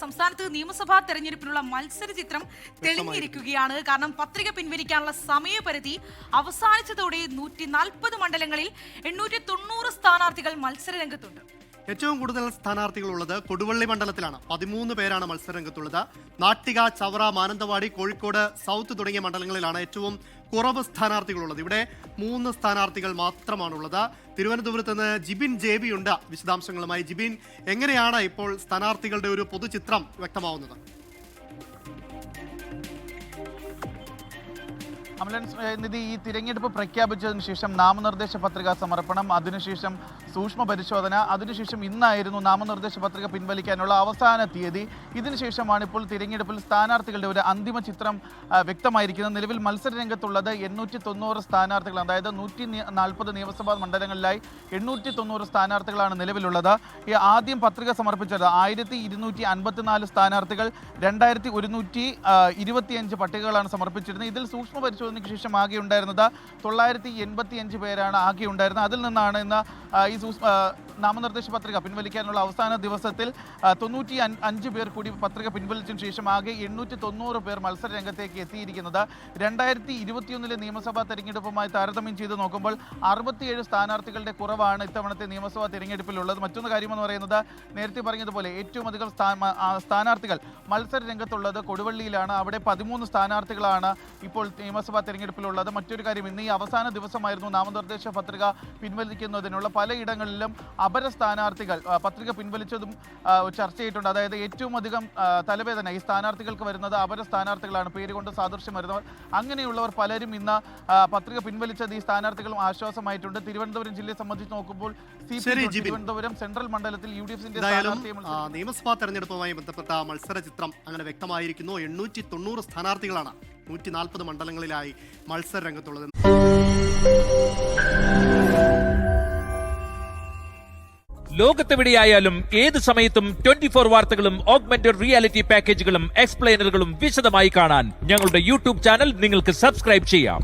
സംസ്ഥാനത്ത് നിയമസഭാ തെരഞ്ഞെടുപ്പിനുള്ള മത്സര ചിത്രം തെളിഞ്ഞിരിക്കുകയാണ്. കാരണം പത്രിക പിൻവലിക്കാനുള്ള സമയപരിധി അവസാനിച്ചതോടെ 140 മണ്ഡലങ്ങളിൽ 890 സ്ഥാനാർത്ഥികൾ മത്സര രംഗത്തുണ്ട്. ഏറ്റവും കൂടുതൽ സ്ഥാനാർത്ഥികളുള്ളത് കൊടുവള്ളി മണ്ഡലത്തിലാണ്. 13 പേരാണ് മത്സരരംഗത്തുള്ളത്. നാട്ടിക, ചവറ, മാനന്തവാടി, കോഴിക്കോട് സൗത്ത് തുടങ്ങിയ മണ്ഡലങ്ങളിലാണ് ഏറ്റവും കുറവ് സ്ഥാനാർത്ഥികളുള്ളത്. ഇവിടെ 3 സ്ഥാനാർത്ഥികൾ മാത്രമാണുള്ളത്. തിരുവനന്തപുരത്ത് നിന്ന് ജിബിൻ JB ഉണ്ട് വിശദാംശങ്ങളുമായി. ജിബിൻ, എങ്ങനെയാണ് ഇപ്പോൾ സ്ഥാനാർത്ഥികളുടെ ഒരു പൊതുചിത്രം വ്യക്തമാവുന്നത്? നിധി, ഈ തിരഞ്ഞെടുപ്പ് പ്രഖ്യാപിച്ചതിന് ശേഷം നാമനിർദ്ദേശ പത്രിക സമർപ്പണം, അതിനുശേഷം സൂക്ഷ്മ പരിശോധന, അതിനുശേഷം ഇന്നായിരുന്നു നാമനിർദ്ദേശ പത്രിക പിൻവലിക്കാനുള്ള അവസാന തീയതി. ഇതിനുശേഷമാണ് ഇപ്പോൾ തിരഞ്ഞെടുപ്പിൽ സ്ഥാനാർത്ഥികളുടെ ഒരു അന്തിമ ചിത്രം വ്യക്തമായിരിക്കുന്നത്. നിലവിൽ മത്സര രംഗത്തുള്ളത് 890 സ്ഥാനാർത്ഥികൾ, അതായത് 140 നിയമസഭാ മണ്ഡലങ്ങളിലായി 890 സ്ഥാനാർത്ഥികളാണ് നിലവിലുള്ളത്. ഈ ആദ്യം പത്രിക സമർപ്പിച്ചത് 1254 സ്ഥാനാർത്ഥികൾ, 2125 പട്ടികകളാണ് സമർപ്പിച്ചിരുന്നത്. ഇതിൽ സൂക്ഷ്മ പരിശോധനയ്ക്ക് ശേഷം ആകെ ഉണ്ടായിരുന്നത് 985 പേരാണ് ആകെ ഉണ്ടായിരുന്നത്. അതിൽ നിന്നാണ് ഇന്ന് ഈ നാമനിർദ്ദേശ പത്രിക പിൻവലിക്കാനുള്ള അവസാന ദിവസത്തിൽ 95 പേർ കൂടി പത്രിക പിൻവലിച്ചതിനു ശേഷം ആകെ 890 പേർ മത്സര രംഗത്തേക്ക് എത്തിയിരിക്കുന്നത്. 2021 നിയമസഭാ തെരഞ്ഞെടുപ്പുമായി താരതമ്യം ചെയ്ത് നോക്കുമ്പോൾ 67 സ്ഥാനാർത്ഥികളുടെ കുറവാണ് ഇത്തവണത്തെ നിയമസഭാ തെരഞ്ഞെടുപ്പിലുള്ളത്. മറ്റൊന്ന് കാര്യമെന്ന് പറയുന്നത്, നേരത്തെ പറഞ്ഞതുപോലെ ഏറ്റവും അധികം സ്ഥാനാർത്ഥികൾ മത്സര രംഗത്തുള്ളത് കൊടുവള്ളിയിലാണ്. അവിടെ 13 സ്ഥാനാർത്ഥികളാണ് ഇപ്പോൾ നിയമസഭാ തെരഞ്ഞെടുപ്പിലുള്ളത്. മറ്റൊരു കാര്യം, ഇന്ന് ഈ അവസാന ദിവസമായിരുന്നു നാമനിർദ്ദേശ പത്രിക പിൻവലിക്കുന്നതിനുള്ള പലയിടങ്ങളിലും അപര സ്ഥാനാർത്ഥികൾ പത്രിക പിൻവലിച്ചതും ചർച്ച ചെയ്തിട്ടുണ്ട്. അതായത് ഏറ്റവും അധികം തലവേദന ഈ സ്ഥാനാർത്ഥികൾക്ക് വരുന്നത് അപര സ്ഥാനാർത്ഥികളാണ്, പേരുകൊണ്ട് സാദൃശ്യം വരുന്നവർ. അങ്ങനെയുള്ളവർ പലരും ഇന്ന് പത്രിക പിൻവലിച്ചത് ഈ സ്ഥാനാർത്ഥികളും ആശ്വാസമായിട്ടുണ്ട്. തിരുവനന്തപുരം ജില്ലയെ സംബന്ധിച്ച് നോക്കുമ്പോൾ തിരുവനന്തപുരം സെൻട്രൽ മണ്ഡലത്തിൽ UDFന്റെ നിയമസഭാ തെരഞ്ഞെടുപ്പുമായി ബന്ധപ്പെട്ട മത്സര ചിത്രം അങ്ങനെ വ്യക്തമായിരിക്കുന്നു. 890 സ്ഥാനാർത്ഥികളാണ് 140 മണ്ഡലങ്ങളിലായി മത്സര രംഗത്തുള്ളത്. ലോകത്തെവിടെയായാലും ഏത് സമയത്തും 24 വാർത്തകളും ഓഗ്മെന്റഡ് റിയാലിറ്റി പാക്കേജുകളും എക്സ്പ്ലെയിനറുകളും വിശദമായി കാണാൻ ഞങ്ങളുടെ YouTube ചാനൽ നിങ്ങൾക്ക് സബ്സ്ക്രൈബ് ചെയ്യാം.